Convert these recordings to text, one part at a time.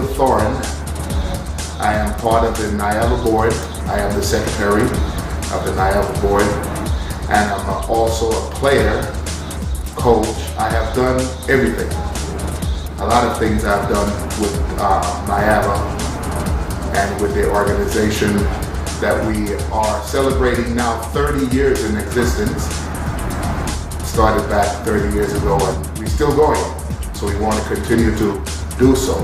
Thorin. I am part of the NYABA board. I am the secretary of the NYABA board, and I'm also a player, coach. I have done everything. A lot of things I've done with NYABA and with the organization that we are celebrating now 30 years in existence. Started back 30 years ago and we're still going. So we want to continue to do so.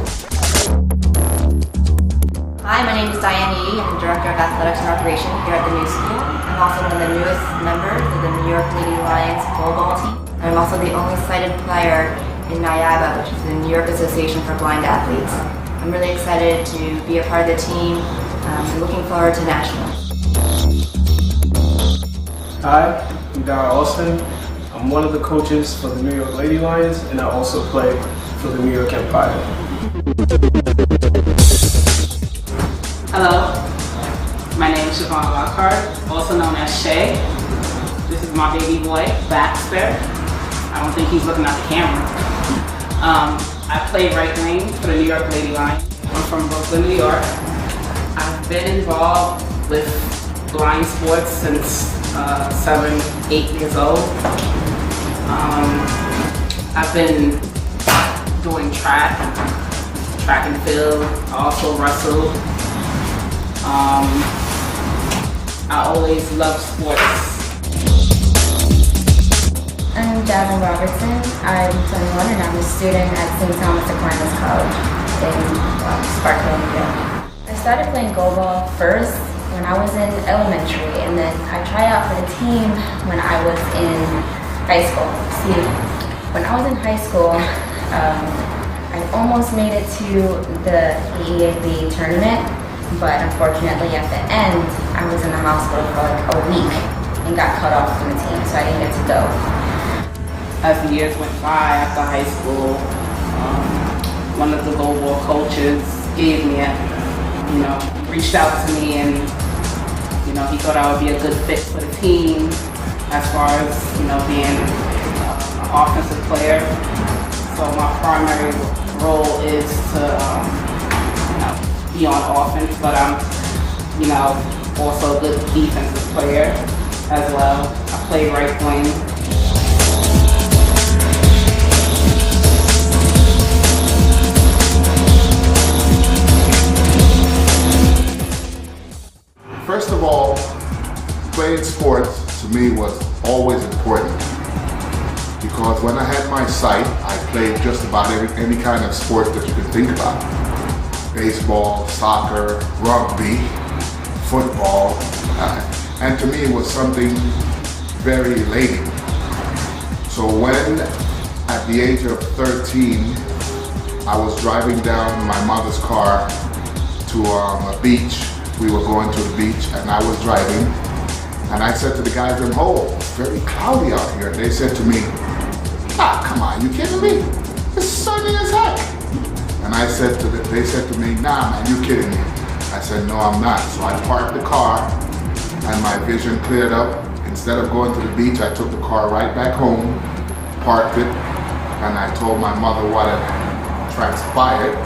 Hi, my name is Diane Yee. I'm the Director of Athletics and Recreation here at the new school. I'm also one of the newest members of the New York Lady Lions Goalball team. I'm also the only sighted player in NYABA, which is the New York Association for Blind Athletes. I'm really excited to be a part of the team and looking forward to nationals. Hi, I'm Darryl Austin. I'm one of the coaches for the New York Lady Lions, and I also play for the New York Empire. Hello, my name is Siobhan Lockhart, also known as Shay. This is my baby boy, Baxter. I don't think he's looking at the camera. I play right wing for the New York Lady Lions. I'm from Brooklyn, New York. I've been involved with blind sports since 7, 8 years old. I've been doing track and field, I also wrestle. I always loved sports. I'm Jasmine Robertson. I'm 21 and I'm a student at St. Thomas Aquinas College in Sparkhill, New York. I started playing goalball first when I was in elementary, and then I tried out for the team when I was in high school. See, when I was in high school, I almost made it to the NYABA tournament, but unfortunately at the end, I was in the hospital for like a week and got cut off from the team, so I didn't get to go. As the years went by after high school, one of the goalball coaches gave me reached out to me, and he thought I would be a good fit for the team as far as being an offensive player. So my primary role is to be on offense, but I'm also a good defensive player as well. I play right wing. First of all, playing sports to me was always important because when I had my sight, I played just about any kind of sport that you can think about. Baseball, soccer, rugby, football, and to me it was something very elating. So when at the age of 13, I was driving down my mother's car to a beach. We were going to the beach and I was driving, and I said to the guys at home, it's very cloudy out here. And they said to me, come on, you kidding me? It's sunny as heck. And they said to me, nah man, you kidding me? I said, no, I'm not. So I parked the car and my vision cleared up. Instead of going to the beach, I took the car right back home, parked it, and I told my mother what had transpired.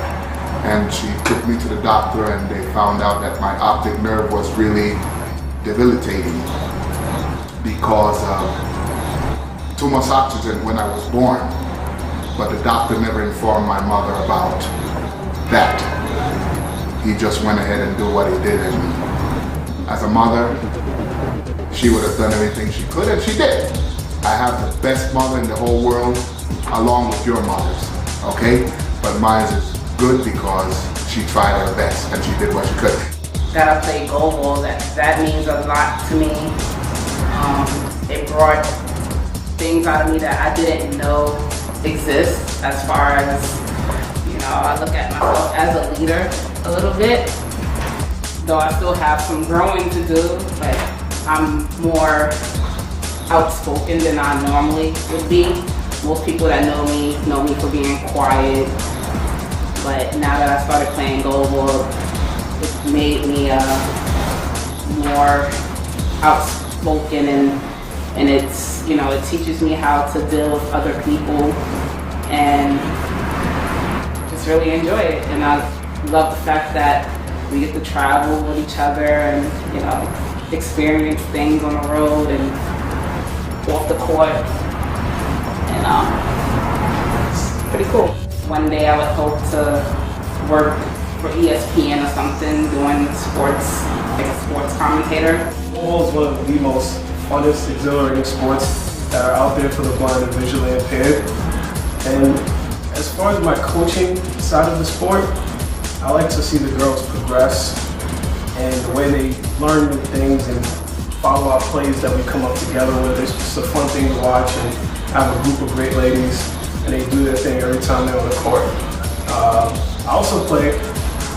And she took me to the doctor and they found out that my optic nerve was really debilitating because of too much oxygen when I was born. But the doctor never informed my mother about that. He just went ahead and did what he did. And as a mother, she would have done everything she could, and she did. I have the best mother in the whole world, along with your mothers, okay? But mine is good because she tried her best and she did what she could. That I play goalball, that means a lot to me. It brought things out of me that I didn't know exist, as far as, I look at myself as a leader a little bit, though I still have some growing to do, but I'm more outspoken than I normally would be. Most people that know me for being quiet. But now that I started playing goalball, it made me more outspoken, and it's it teaches me how to deal with other people, and just really enjoy it. And Love the fact that we get to travel with each other and, you know, experience things on the road and off the court. And it's pretty cool. One day I would hope to work for ESPN or something, doing sports, like a sports commentator. Goalball is one of the most funnest, exhilarating sports that are out there for the blind and visually impaired. And as far as my coaching side of the sport, I like to see the girls progress and the way they learn new things and follow our plays that we come up together with. It's just a fun thing to watch and have a group of great ladies and they do their thing every time they're on the court. I also play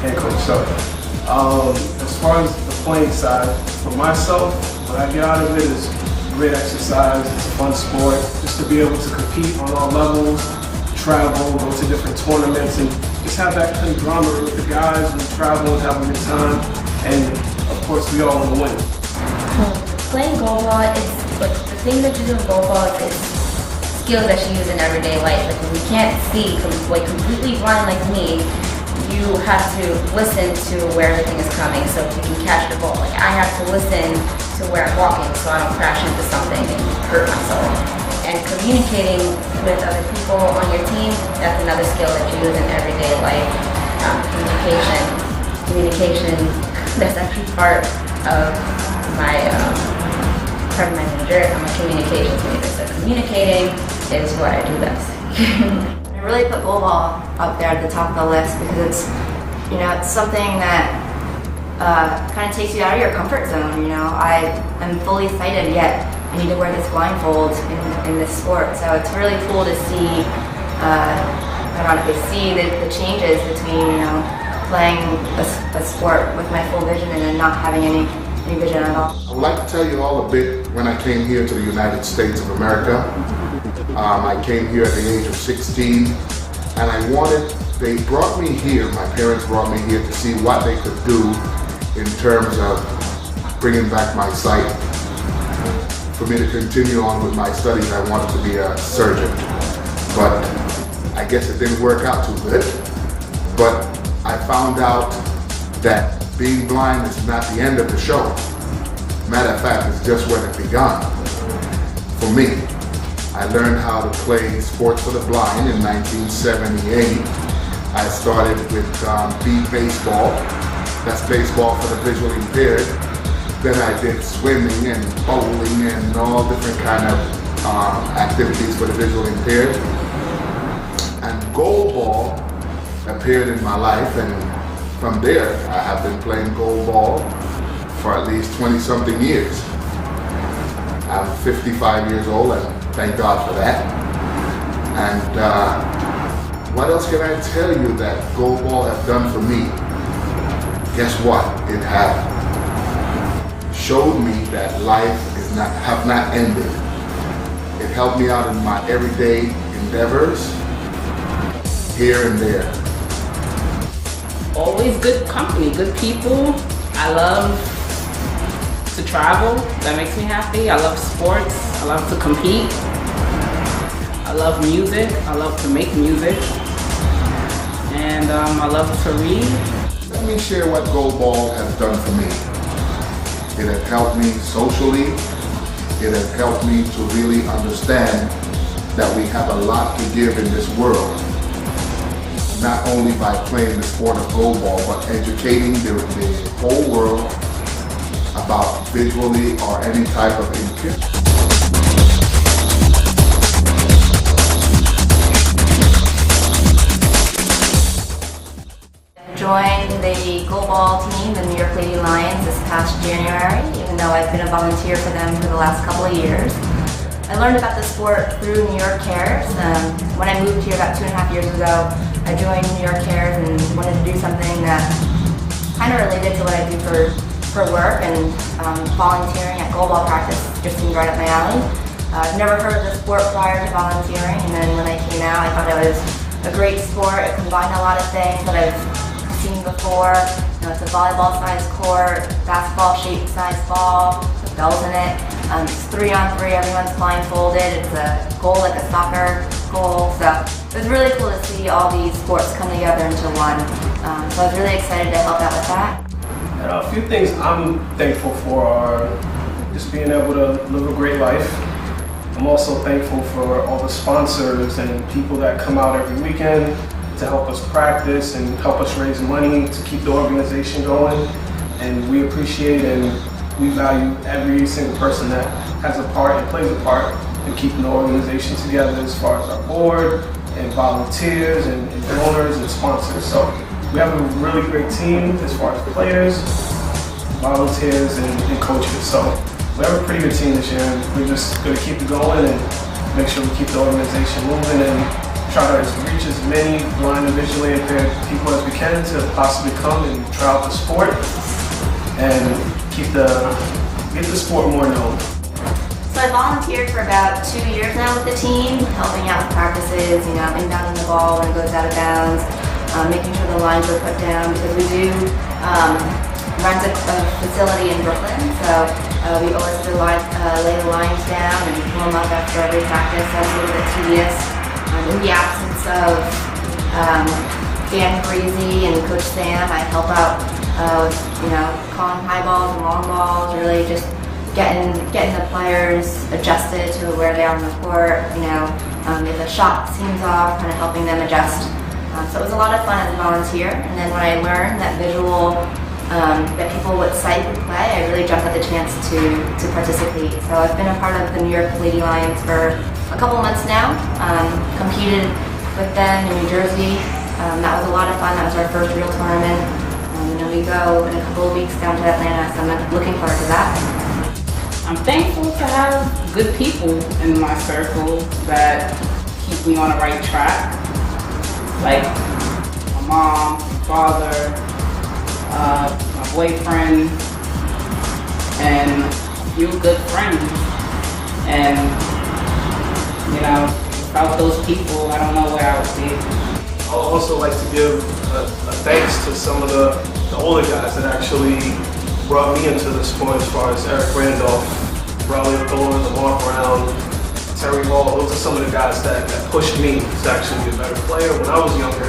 and coach, so as far as the playing side, for myself, what I get out of it is great exercise, it's a fun sport, just to be able to compete on all levels, travel, go to different tournaments, and just have that conglomerate with the guys and travel and have a good time, and of course we all want to win. Playing goalball, it's like the thing that you do in goalball is skills that you use in everyday life. Like when you can't see, like completely blind like me, you have to listen to where everything is coming so you can catch the ball. Like I have to listen to where I'm walking so I don't crash into something and hurt myself. And communicating with other people on your team, that's another skill that you use in everyday life. Communication, that's actually part of my major. I'm a communications major, so communicating is what I do best. I really put goalball up there at the top of the list because it's, you know, it's something that kind of takes you out of your comfort zone. You know, I am fully sighted yet I need to wear this blindfold in this sport. So it's really cool to see, ironically, see the changes between, you know, playing a sport with my full vision and then not having any vision at all. I would like to tell you all a bit when I came here to the United States of America. I came here at the age of 16 and they brought me here, my parents brought me here to see what they could do in terms of bringing back my sight. For me to continue on with my studies, I wanted to be a surgeon, but I guess it didn't work out too good. But I found out that being blind is not the end of the show. Matter of fact, it's just when it began. For me, I learned how to play sports for the blind in 1978. I started with beat baseball. That's baseball for the visually impaired. Then I did swimming and bowling and all different kind of activities for the visually impaired. And goalball appeared in my life, and from there I have been playing goalball for at least 20-something years. I'm 55 years old, and thank God for that. And what else can I tell you that goalball has done for me? Guess what? It has showed me that life have not ended. It helped me out in my everyday endeavors, here and there. Always good company, good people. I love to travel, that makes me happy. I love sports, I love to compete. I love music, I love to make music. And I love to read. Let me share what goalball has done for me. It has helped me socially. It has helped me to really understand that we have a lot to give in this world. Not only by playing the sport of goalball, but educating the whole world about visually or any type of impairment. Joined the goalball team, the New York Lady Lions, this past January, even though I've been a volunteer for them for the last couple of years. I learned about the sport through New York Cares. When I moved here about 2.5 years ago, I joined New York Cares and wanted to do something that kind of related to what I do for work, and volunteering at goalball practice just seemed right up my alley. I've never heard of the sport prior to volunteering, and then when I came out, I thought it was a great sport. It combined a lot of things that I've seen before. You know, it's a volleyball-sized court, basketball-shaped sized ball with bells in it. It's 3-on-3, everyone's blindfolded. It's a goal like a soccer goal. So it was really cool to see all these sports come together into one. So I was really excited to help out with that. And a few things I'm thankful for are just being able to live a great life. I'm also thankful for all the sponsors and people that come out every weekend to help us practice and help us raise money to keep the organization going. And we appreciate and we value every single person that has a part and plays a part in keeping the organization together, as far as our board and volunteers and donors and sponsors. So we have a really great team as far as players, volunteers, and coaches. So we have a pretty good team this year, and we're just going to keep it going and make sure we keep the organization moving and try to reach as many blind and visually impaired people as we can to possibly come and try out the sport and get the sport more known. So I volunteered for about 2 years now with the team, helping out with practices, inbounding the ball when it goes out of bounds, making sure the lines are put down, because we do run a facility in Brooklyn, so we always have to lay the lines down and pull them up after every practice. That's a little bit tedious. In the absence of Dan Breezy and Coach Sam, I help out with calling high balls and long balls, really just getting the players adjusted to where they are on the court. If a shot seems off, kind of helping them adjust. So it was a lot of fun as a volunteer. And then when I learned that that people with sight would play, I really jumped at the chance to participate. So I've been a part of the New York Lady Lions for a couple months now. Competed with them in New Jersey. That was a lot of fun. That was our first real tournament. We go in a couple of weeks down to Atlanta, so I'm looking forward to that. I'm thankful to have good people in my circle that keep me on the right track. Like my mom, my father, my boyfriend, and a few good friends. And without those people, I don't know where I would be. I would also like to give a thanks to some of the older guys that actually brought me into the sport, as far as Eric Randolph, Raleigh Thorne, Lamar Brown, Terry Hall. Those are some of the guys that pushed me to actually be a better player when I was younger.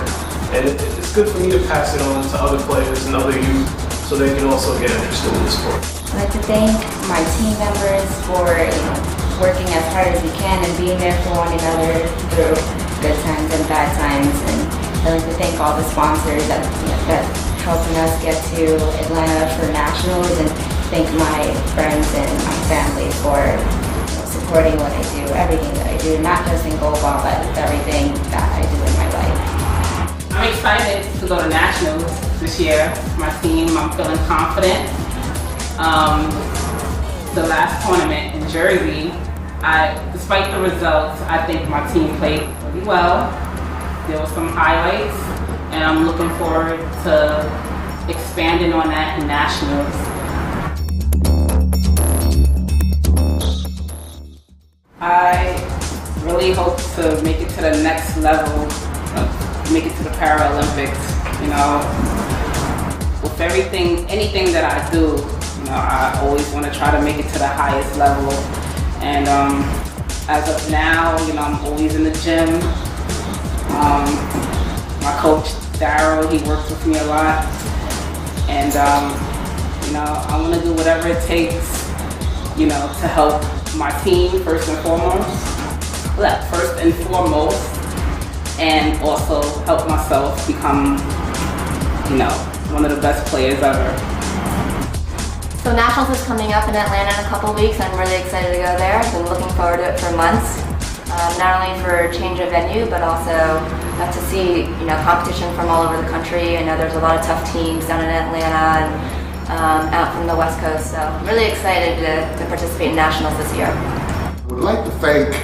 And it's good for me to pass it on to other players and other youth so they can also get interested in the sport. I'd like to thank my team members for working as hard as we can and being there for one another through good times and bad times. And I'd like to thank all the sponsors that helping us get to Atlanta for nationals, and thank my friends and my family for supporting what I do, everything that I do, not just in goalball, but everything that I do in my life. I'm excited to go to nationals this year. My team, I'm feeling confident. The last tournament in Jersey, despite the results, I think my team played really well. There were some highlights, and I'm looking forward to expanding on that in nationals. I really hope to make it to the next level, make it to the Paralympics. With anything that I do, I always want to try to make it to the highest level. And as of now, I'm always in the gym. My coach, Daryl, he works with me a lot. And, I want to do whatever it takes, to help my team first and foremost, and also help myself become, one of the best players ever. So Nationals is coming up in Atlanta in a couple weeks. I'm really excited to go there. I've been looking forward to it for months. Not only for change of venue, but also to see competition from all over the country. I know there's a lot of tough teams down in Atlanta and out from the West Coast. So I'm really excited to participate in Nationals this year. I would like to thank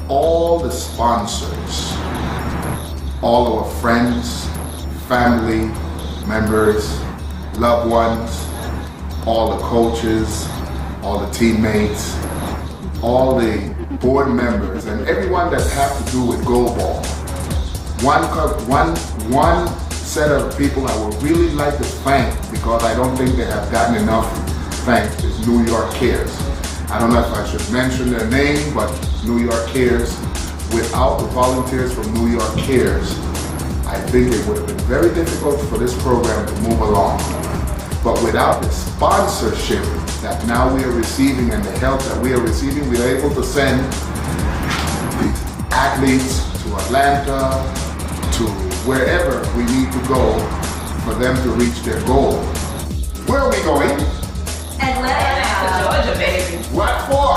all the sponsors, all our friends, family members, loved ones, all the coaches, all the teammates, all the board members, and everyone that have to do with Goalball. One set of people I would really like to thank, because I don't think they have gotten enough thanks, is New York Cares. I don't know if I should mention their name, but New York Cares. Without the volunteers from New York Cares, I think it would have been very difficult for this program to move along. But without the sponsorship that now we are receiving and the help that we are receiving, we are able to send these athletes to Atlanta, to wherever we need to go for them to reach their goal. Where are we going? Atlanta. Georgia, baby. What for?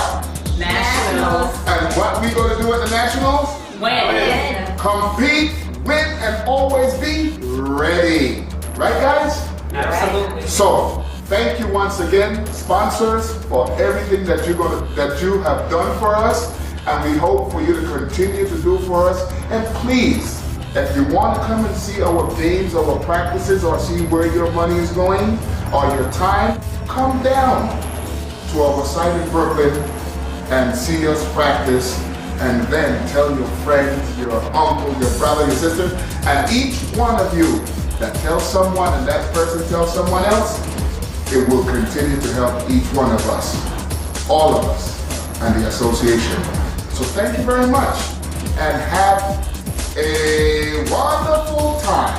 Nationals. And what we going to do at the Nationals? Win. Compete, win, and always be ready. Right, guys? Absolutely. So, thank you once again, sponsors, for everything that you have done for us, and we hope for you to continue to do for us. And please, if you want to come and see our games, our practices, or see where your money is going, or your time, come down to our site in Brooklyn and see us practice, and then tell your friends, your uncle, your brother, your sister, and each one of you that tells someone and that person tells someone else, it will continue to help each one of us, all of us, and the association. So thank you very much, and have a wonderful time.